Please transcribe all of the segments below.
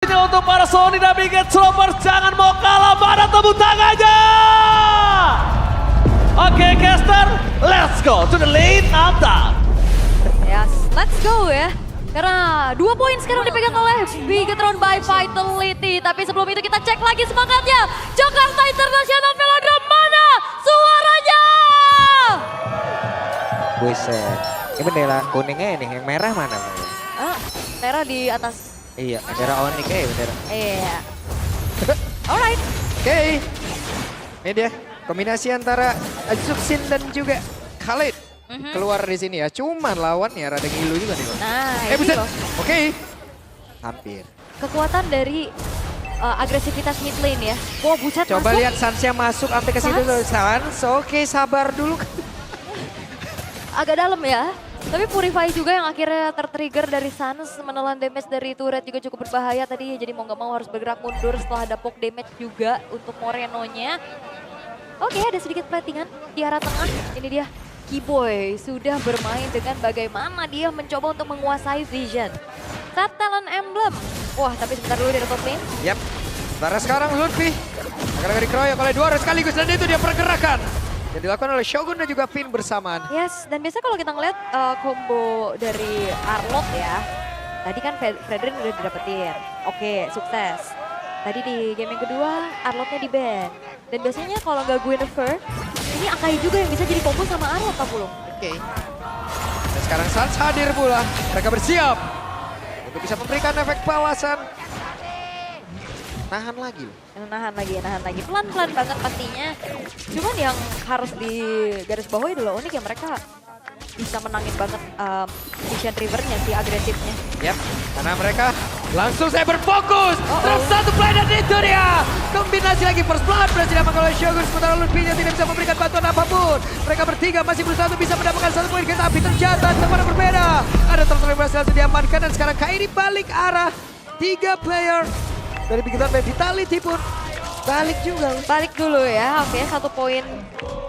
Untuk para Sony dan Biget Troopers, jangan mau kalah, mana tepuk tangannya? Oke, Caster, let's go to the lane attack. Yes, let's go ya. Karena 2 poin sekarang dipegang oleh Bigetron by Vitality. Tapi sebelum itu kita cek lagi semangatnya. Jakarta International Velodrome, mana suaranya? Buset, ini bendera kuningnya ini, yang merah mana? Merah di atas. Iya, bendera Onyx ya bendera. Iya. Alright. Oke, ini dia kombinasi antara Azubsin dan juga Khalid. Keluar di sini ya, cuman lawannya rada ngilu juga nih. Nah, ini buset, loh. oke. Hampir. Kekuatan dari agresivitas mid lane ya. Wah, buset Coba masuk. lihat Sansnya masuk sampai ke situ dulu. Sans, oke sabar dulu. Agak dalam ya. Tapi Purify juga yang akhirnya tertrigger dari Sans, menelan damage dari turret juga cukup berbahaya tadi. Jadi mau gak mau harus bergerak mundur setelah ada poke damage juga untuk Moreno-nya. Oke, ada sedikit platingan di arah tengah. Ini dia, Keyboy sudah bermain dengan bagaimana dia mencoba untuk menguasai Vision. Saat talent emblem. Wah, tapi sebentar dulu di top lane. Yap, sementara sekarang Lutfi akan dikeroyok oleh dua orang sekaligus dan itu dia pergerakan. Yang dilakukan oleh Shogun dan juga Finn bersamaan. Yes, dan biasa kalau kita ngeliat combo dari Arlot ya. Tadi kan Fredrin udah didapetin. Oke, sukses. Tadi di game yang kedua, Arlotnya di ban. Dan biasanya kalau nggak Guinevere, ini Akai juga yang bisa jadi combo sama Arlot, Pak Pulung. Oke. Dan sekarang Sans hadir pula. Mereka bersiap untuk bisa memberikan efek balasan. Nahan lagi loh. Nahan lagi. Pelan-pelan banget pastinya. Cuman yang harus di garis bawahi dulu Onyx ya, mereka bisa menangin banget Vision River-nya sih, agresifnya. Yap, karena mereka langsung saya berfokus. Terus satu play dan itu dia. Kombinasi lagi first blood berhasil diamankan oleh Shogun. Sementara Lutfi-nya tidak bisa memberikan bantuan apapun. Mereka bertiga masih berusaha untuk bisa mendapatkan 1 poin kereta api tercatat. Tempat berbeda. Ada terus berhasil diamankan dan sekarang Kairi balik arah. 3 player dari Bigetron by Vitality pun balik juga. Balik dulu ya, oke 1 poin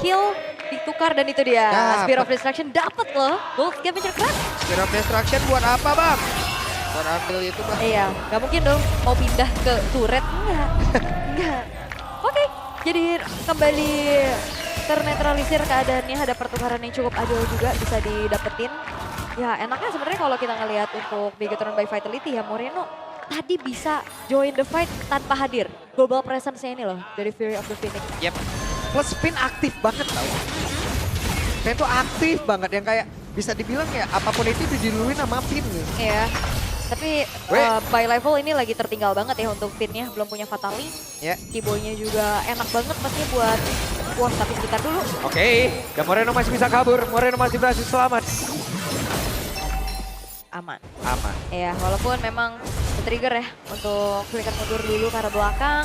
kill ditukar dan itu dia. Dapet. Spear of Destruction dapat loh. Gold Scavenger Craft. Spear of Destruction buat apa bang? Buat ambil itu bang. Iya, nggak mungkin dong mau pindah ke turret. Enggak. Oke, jadi kembali ternetralisir keadaannya. Ada pertukaran yang cukup adil juga bisa didapetin. Ya enaknya sebenarnya kalau kita ngelihat untuk Bigetron by Vitality ya, Moreno tadi bisa join the fight tanpa hadir. Global presence-nya ini loh dari Fury of the Phoenix. Yep. Plus Finn aktif banget tau. Finn tuh aktif banget yang kayak bisa dibilang ya apapun itu diduluin sama Finn nih. Iya. Tapi by level ini lagi tertinggal banget ya untuk Finn-nya. Belum punya Fatali. Ya. Keyboy-nya juga enak banget pastinya buat puas, tapi sebentar dulu. Oke, dan Moreno masih bisa kabur. Moreno masih berhasil selamat. Aman. Aman. Ya, walaupun memang trigger ya untuk flicker mundur dulu ke arah belakang.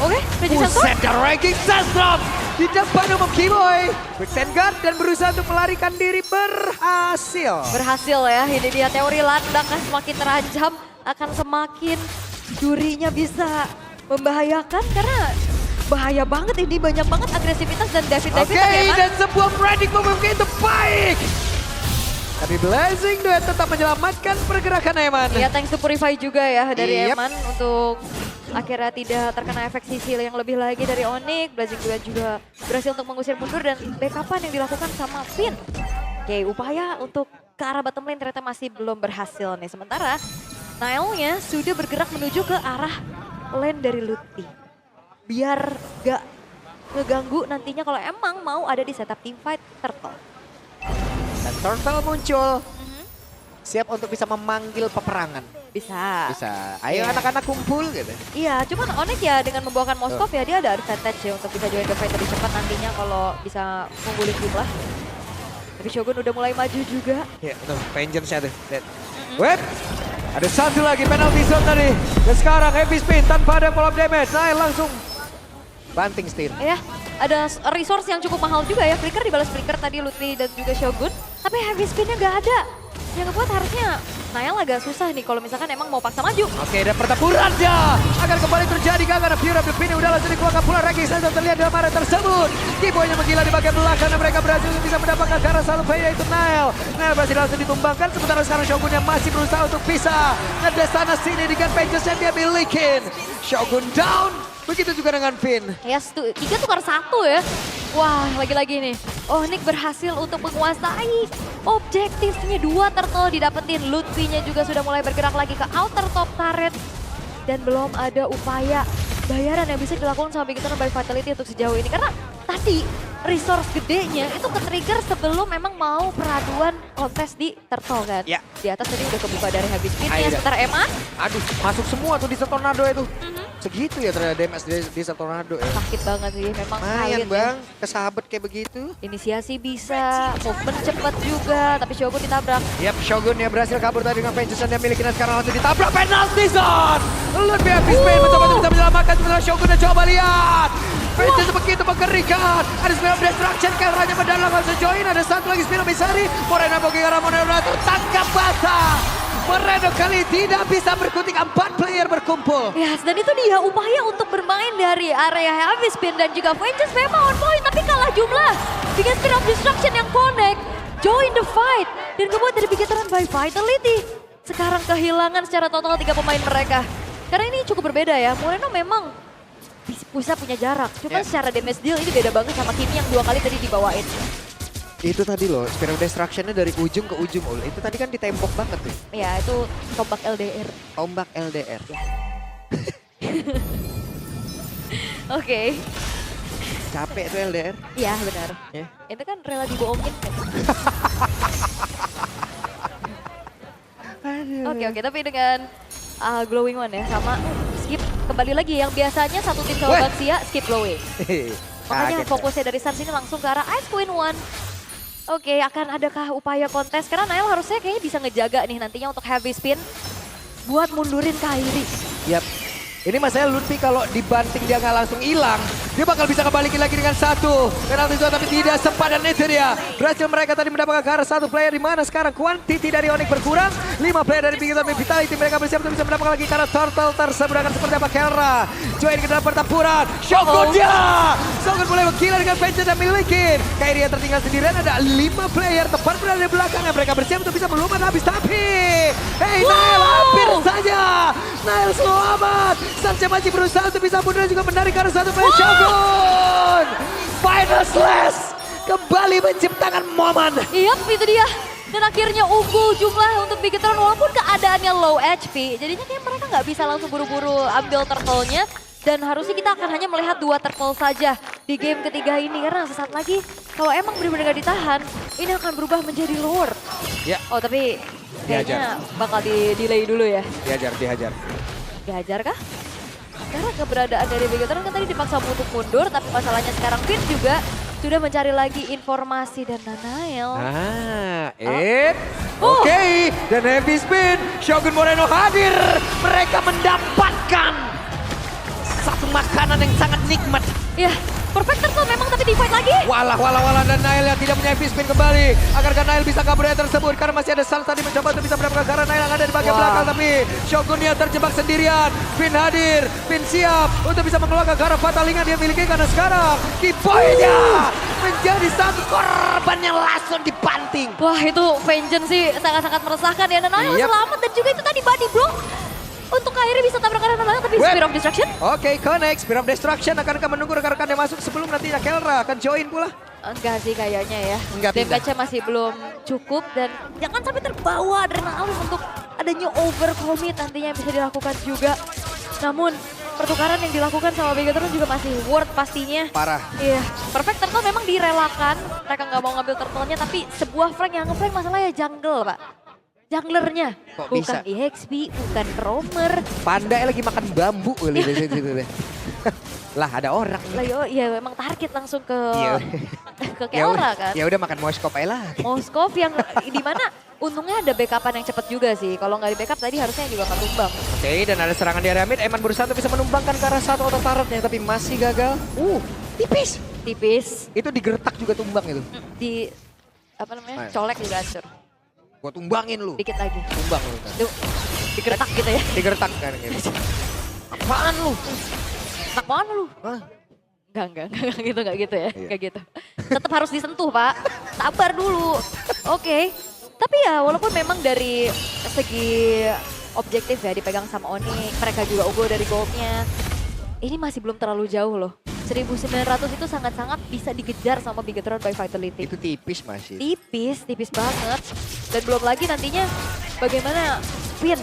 Oke, Reggie Santos. Buset, dan ranking Sandstrom di depan umum Keyboy. Berstand guard dan berusaha untuk melarikan diri berhasil. Berhasil ya, ini dia teori landak kan semakin terancam akan semakin durinya bisa membahayakan karena bahaya banget ini, banyak banget agresivitas dan David Oke, ya, dan sebuah breaking move itu baik. Tapi Blazing Duet tetap menyelamatkan pergerakan Eman. Iya, thanks to Purify juga ya dari Yep. Eman untuk akhirnya tidak terkena efek sisil yang lebih lagi dari Onyx. Blazing Duet juga berhasil untuk mengusir mundur dan backupan yang dilakukan sama Finn. Oke, upaya untuk ke arah bottom lane ternyata masih belum berhasil nih. Sementara Nile-nya sudah bergerak menuju ke arah lane dari Lutfi. Biar gak ngeganggu nantinya kalau emang mau ada di setup teamfight Turtle. Dan Turtle muncul. Siap untuk bisa memanggil peperangan. Bisa. Bisa. Ayo Iya. anak-anak kumpul gitu. Iya, cuman Onyx ya dengan membawakan Moskov ya dia ada advantage ya untuk bisa join the fight lebih cepat nantinya kalau bisa menggulung jumlah. Tapi Shogun udah mulai maju juga. Ya, tuh, vengeance-nya tuh. Lihat. Wait, ada satu lagi penalty zone tadi. Dan sekarang heavy spin tanpa ada follow damage. Nah, langsung banting steal. Ya, ada resource yang cukup mahal juga ya. Flicker dibalas Flicker tadi Lutfi dan juga Shogun. Tapi heavy spinnya nggak ada. Yang ngebuat harusnya Nael agak susah nih kalau misalkan emang mau paksa maju. Oke, dan pertempuran dia akan kembali terjadi karena Pure of the Pini udah langsung dikeluarkan pula ranking saja terlihat dalam area tersebut. Keyboynya menggila di bagian belakang dan mereka berhasil untuk bisa mendapatkan ke arah satu player yaitu Nael. Nael berhasil langsung ditumbangkan sementara sekarang Shogun yang masih berusaha untuk bisa ngedes sana sini dengan pages yang dia milikin. Shogun down, begitu juga dengan Finn. Yes, 3 tukar 1 ya. Wah, lagi-lagi nih. Oh, Nick berhasil untuk menguasai objektifnya. 2 turtle didapetin. Lutfi-nya juga sudah mulai bergerak lagi ke outer top turret. Dan belum ada upaya bayaran yang bisa dilakukan sama Big Thunder by Vitality untuk sejauh ini. Karena tadi resource gedenya itu ke-trigger sebelum memang mau peraduan kontes di turtle kan. Ya. Di atas tadi udah kebuka dari habis spin-nya. Aida. Sebentar Emma. Aduh, masuk semua tuh di tornado itu. Segitu ya ternyata damage di tornado ya. Sakit banget sih, memang Lumayan solid ya. bang, kesahabat kayak begitu. Inisiasi bisa, movement cepat juga, tapi Shogun ditabrak. Yap, Shogun ya berhasil kabur tadi dengan Vengeance yang miliki dan sekarang langsung ditabrak penalty zone. Luar biasa Spain mencoba untuk bisa menyelamatkan sementara Shogun dan coba lihat. Vengeance begitu mengerikan. Ada Spin of Destruction, Kelranya mendalam langsung join. Ada satu lagi Spin of Misari. Morena bagi arah Morena tertangkap basah. Moreno kali tidak bisa berkutik, 4 player berkumpul. Yes, dan itu dia upaya untuk bermain dari area Heavy Spin dan juga Vengeance memang on point, tapi kalah jumlah. Dengan Spin of Destruction yang connect, join the fight. Dan kemudian dari Big Thunder by Vitality. Sekarang kehilangan secara total 3 pemain mereka. Karena ini cukup berbeda ya, Moreno memang bisa punya jarak. Cuma secara damage deal ini beda banget sama Kimi yang 2 kali tadi dibawain. Itu tadi loh, Spin of Destruction-nya dari ujung ke ujung. Itu tadi kan ditembok banget tuh. Ya, itu tombak LDR. Ombak LDR. Oke. Capek tuh LDR. Iya, benar. Ya. Itu kan rela dibohongin kan. Oke, tapi dengan glowing one ya sama skip kembali lagi yang biasanya satu tim sama Weh. Baxia skip glowing. Makanya Kaget, fokusnya dari Suns ini langsung ke arah Ice Queen One. Oke, akan adakah upaya kontes? Karena Nael harusnya kayaknya bisa ngejaga nih nantinya untuk heavy spin buat mundurin Kairi. Yap. Ini masalah Lutfi kalau dibanting dia nggak langsung hilang. Dia bakal bisa kembaliin lagi dengan 1 penalti zone tapi tidak sempat dan itu dia. Berhasil mereka tadi mendapatkan ke arah 1 player di mana sekarang quantity dari Onyx berkurang. 5 player dari Big Thunder Vitality mereka bersiap untuk bisa mendapatkan lagi karena Turtle tersebut akan seperti apa Kelra. Join ke dalam pertempuran. Shogun dia. Shogun mulai menggila dengan Vengeance dan milikin. Kairi yang tertinggal sendirian ada 5 player tepat berada di belakangnya. Mereka bersiap untuk bisa melumat habis tapi. Hey Nael hampir saja. Nael selamat. Sanchez masih berusaha untuk bisa mundur juga menarik karena 1 player Shogun. Final slash kembali menciptakan momen. Iya, itu dia. Dan akhirnya unggul jumlah untuk Big Thunder walaupun keadaannya low HP. Jadinya kayak mereka nggak bisa langsung buru-buru ambil turtle-nya. Dan harusnya kita akan hanya melihat 2 turtle saja di game ketiga ini. Karena sesaat lagi kalau emang benar-benar gak ditahan, ini akan berubah menjadi lore. Ya. Oh tapi kayaknya bakal di-delay dulu ya. Dihajar. Dihajar kah? Karena keberadaan dari Big Thunder kan tadi dipaksa untuk mundur, tapi masalahnya sekarang Finn juga sudah mencari lagi informasi dan Nael. Oke, dan heavy spin, Shogun Moreno hadir. Mereka mendapatkan satu makanan yang sangat nikmat. Ya, perfect turtle memang tapi di fight lagi. Walah, dan Nael yang tidak punya heavy spin kembali. Agarkah Nael bisa kabur dari tersebut karena masih ada Sans tadi mencoba untuk bisa mendapatkan karena Nael yang ada di bagian belakang. Tapi Shogun dia terjebak sendirian. Finn hadir, Finn siap untuk bisa mengeluarkan karena fatalingan dia miliki karena sekarang Keyboy-nya menjadi satu korban yang langsung dibanting. Wah itu Vengeance sih sangat-sangat meresahkan ya. Dan Nael selamat dan juga itu tadi body block. Untuk Kairi bisa tabrakan Nael tapi Spear of Destruction. Oke, connect. Spear of Destruction akankah menunggu rekan-rekan yang masuk sebelum nantinya Kelra akan join pula? Enggak sih kayaknya ya. Enggak pindah. Damage-nya masih belum cukup dan jangan sampai terbawa adrenalin untuk adanya overcommit nantinya yang bisa dilakukan juga. Namun pertukaran yang dilakukan sama Big Thunder juga masih worth pastinya. Parah. Iya, Perfect Turtle memang direlakan. Mereka nggak mau ngambil turtle-nya tapi sebuah flank yang nge-flank masalahnya jungle Pak. Junglernya, kok bukan bisa? EXP, bukan roamer. Panda lagi makan bambu. Lah ada orang. Lah yo, ya memang target langsung ke ke Ya Kelra kan. Ya udah makan moskop aja lah. Moskov yang di mana untungnya ada backupan yang cepat juga sih. Kalau nggak di backup tadi harusnya juga akan tumbang. Oke, dan ada serangan di area mid. Eman berusaha untuk bisa menumbangkan ke arah 1 auto turretnya tapi masih gagal. Tipis. Tipis. Itu digertak juga tumbang itu. Di apa namanya? Colek juga hancur. Gua tumbangin lu. Dikit lagi. Tumbang lu kan. Tuh, digertak gitu ya. Digertak kan gitu. Apaan lu? Enak banget lu. Hah? Enggak gitu ya. Iya. Enggak gitu. Tetap harus disentuh, Pak. Sabar dulu. Oke. Tapi ya walaupun memang dari segi objektif ya dipegang sama Onyx, mereka juga unggul dari goldnya. Ini masih belum terlalu jauh loh. 1900 itu sangat-sangat bisa dikejar sama Bigetron by Vitality. Itu tipis masih. Tipis banget. Dan belum lagi nantinya bagaimana Finn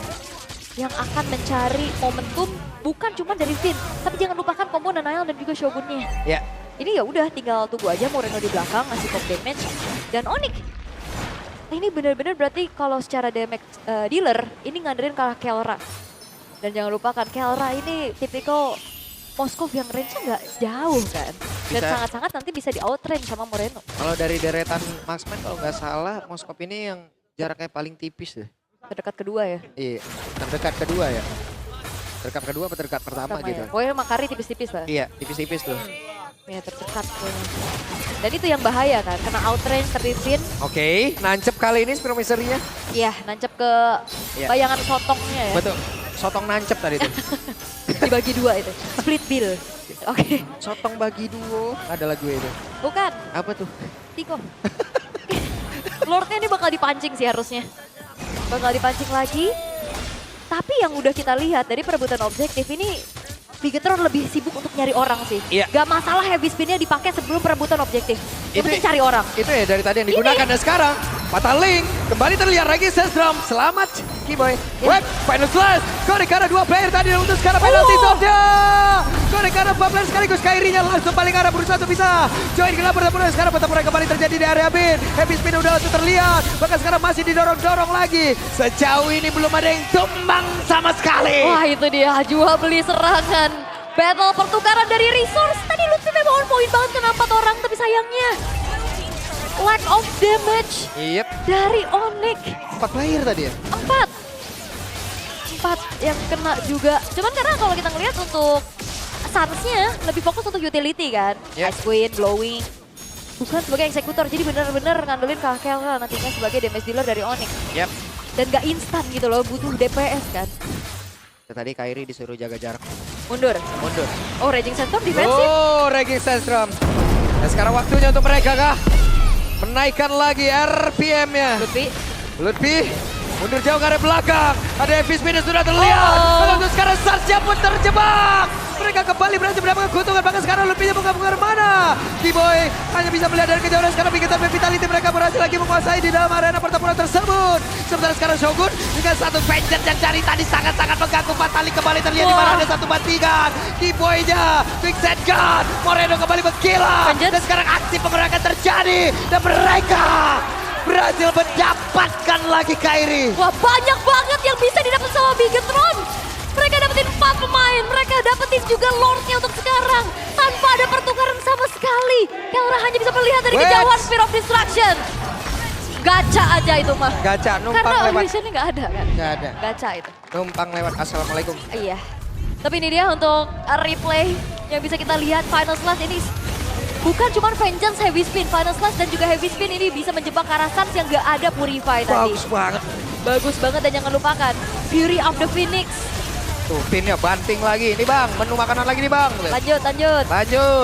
yang akan mencari momentum bukan cuma dari Finn, tapi jangan lupakan combo Nanael dan juga Shogunnya. Ya. Ini ya udah tinggal tunggu aja Moreno di belakang ngasih top damage dan Onyx. Nah, ini benar-benar berarti kalau secara damage dealer ini ngandelin kalah Kelra. Dan jangan lupakan Kelra ini tipikal Moskov yang range-nya nggak jauh kan. Dan Bisa. sangat-sangat nanti bisa di outrange sama Moreno. Kalau dari deretan marksman kalau nggak salah Moskov ini yang jaraknya paling tipis deh. Terdekat kedua ya. Iya, terdekat kedua ya. Terdekat kedua atau terdekat pertama gitu. Ya. Pokoknya Makari tipis-tipis lah. Iya, tipis-tipis tuh. Ya terdekat pokoknya. Dan itu yang bahaya kan, kena outrange terpipin. Oke, nancep kali ini Spiro Misery-nya. Iya, nancep ke Iya. bayangan sotongnya ya. Betul, sotong nancep tadi tuh. Dibagi dua itu, split bill. Oke, Sotong bagi duo, ada lagu itu. bukan, Apa tuh? Tiko. Lordnya ini bakal dipancing sih harusnya. Bakal dipancing lagi. Tapi yang udah kita lihat dari perebutan objektif ini, Bigetron lebih sibuk untuk nyari orang sih. Iya. Gak masalah heavy spin-nya dipakai sebelum perebutan objektif. Yang penting cari orang. Itu ya dari tadi yang digunakan dan sekarang Fatal Link kembali terlihat lagi Sesdrum. Selamat Kiboy. Web final slash. Korekara 2 player tadi untuk sekarang penalty zone-nya. Korekara 4 player sekaligus Kairi-nya langsung paling arah berusaha untuk bisa join ke pertempuran. Sekarang pertempuran kembali terjadi di area bin. Heavy spin udah langsung terlihat. Bahkan sekarang masih didorong-dorong lagi. Sejauh ini belum ada yang tumbang sama sekali. Wah itu dia, jual beli serangan. Battle pertukaran dari resource. Tadi Lutfi memang on point banget kena 4 orang, tapi sayangnya lack of damage Yep, dari Onyx. 4 player tadi ya. 4 yang kena juga. Cuman karena kalau kita ngelihat untuk Suns-nya lebih fokus untuk utility kan. Yep. Ice Queen, Blowing. Bukan sebagai eksekutor, jadi benar-benar ngandelin Kakel nantinya sebagai damage dealer dari Onyx. Yep. Dan gak instan gitu loh, butuh DPS kan. Tadi Kairi disuruh jaga jarak. Mundur. Mundur. Oh, Raging Sandstorm defensif. Oh, Raging Sandstorm. Dan sekarang waktunya untuk mereka kah? Menaikkan lagi RPM-nya. Lutfi mundur jauh ke arah belakang. Ada heavy spin yang sudah terlihat. Kalau untuk sekarang Sarsnya pun terjebak. Mereka kembali berhasil mendapatkan keuntungan. Bahkan sekarang Lutfi-nya bukan kemana. Kiboy hanya bisa melihat dari kejauhan. Sekarang Bigetron Vitality mereka berhasil lagi menguasai di dalam arena pertempuran tersebut. Sementara sekarang Shogun dengan satu vengeance yang dari tadi sangat-sangat mengganggu. Fatali kembali terlihat di mana ada satu bantingan. Kiboy-nya, Big Set Gun. Moreno kembali menggila. Dan sekarang aksi pengeroyokan terjadi. Dan mereka berhasil mendapatkan lagi Kairi. Wah, banyak banget yang bisa didapat sama Bigetron. Mereka dapetin 4 pemain, mereka dapetin juga Lordnya untuk sekarang. Tanpa ada pertukaran sama sekali. Kelra hanya bisa melihat dari kejauhan Spear of Destruction. Gacha aja itu mah. Gacha, numpang Karena lewat. visionnya nggak ada kan? Nggak ada. Gacha itu. Numpang lewat. Assalamualaikum. Iya. Tapi ini dia untuk replay yang bisa kita lihat Final Slash ini. Bukan cuma Vengeance Heavy Spin, Final Slash dan juga Heavy Spin ini bisa menjebak arah Suns yang gak ada Purify tadi. Bagus banget. Bagus banget dan jangan lupakan Fury of the Phoenix. Tuh, pinnya banting lagi. Ini bang, menu makanan lagi nih bang. Lanjut. Lanjut.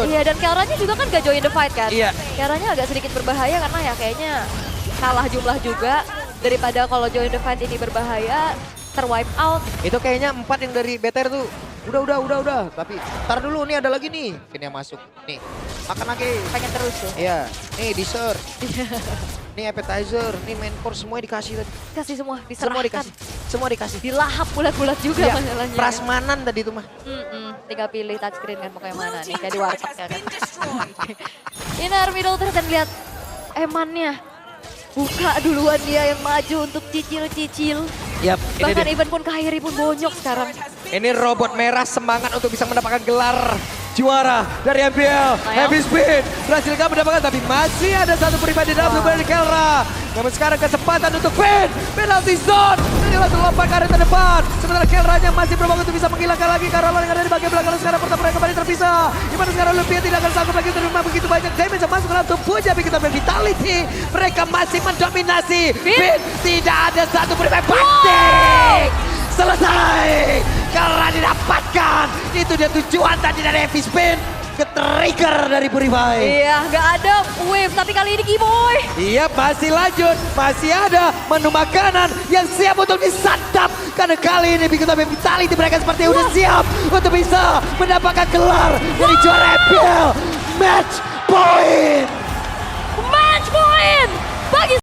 Iya dan Kelranya juga kan gak join the fight kan. Iya. Kelranya agak sedikit berbahaya karena ya kayaknya kalah jumlah juga. Daripada kalau join the fight ini berbahaya, terwipe out. Itu kayaknya 4 yang dari BTR tuh. Udah. Tapi ntar dulu nih ada lagi nih. Pinnya masuk. Nih, makan lagi. Pengen terus ya. Iya, nih dessert. Nih appetizer, nih main course semuanya dikasih tadi. Kasih semua, Semua diserahkan. dikasih. Semua dikasih. Dilahap bulat-bulat juga Iya, masalahnya. prasmanan tadi tuh mah. Tinggal pilih touchscreen kan mau kayak mana nih, kayak di warteg ya kan. Inner middle terus dan lihat Emannya. Buka duluan dia yang maju untuk cicil-cicil. Yap, Bahkan event pun Kairi pun bonyok sekarang. Ini robot merah semangat untuk bisa mendapatkan gelar juara dari MPL. Heavy Spin berhasil gak mendapatkan tapi masih ada satu pribadi dalam tubuh dari Kelra. Namun sekarang kesempatan untuk Finn. Penalty zone. Ini langsung lompat ke arah depan. Sementara Kelranya masih berbangun untuk bisa menghilangkan lagi Caroline yang ada di bagian belakang. Sekarang pertempuran kembali terpisah. Dimana sekarang Lupia tidak akan sanggup lagi menerima begitu banyak damage yang masuk ke dalam tubuhnya. Begitu Vitality, mereka masih mendominasi. Vin tidak ada satu bermain banting. Selesai karena didapatkan. Itu dia tujuan tadi dari Heavy Spin. Ke-trigger dari Purify. Iya, nggak ada wave, tapi kali ini Giboy. Iya, masih lanjut. Masih ada menu makanan yang siap untuk disantap. Karena kali ini Big Top Vitality mereka seperti udah siap untuk bisa mendapatkan gelar dari juara EPL.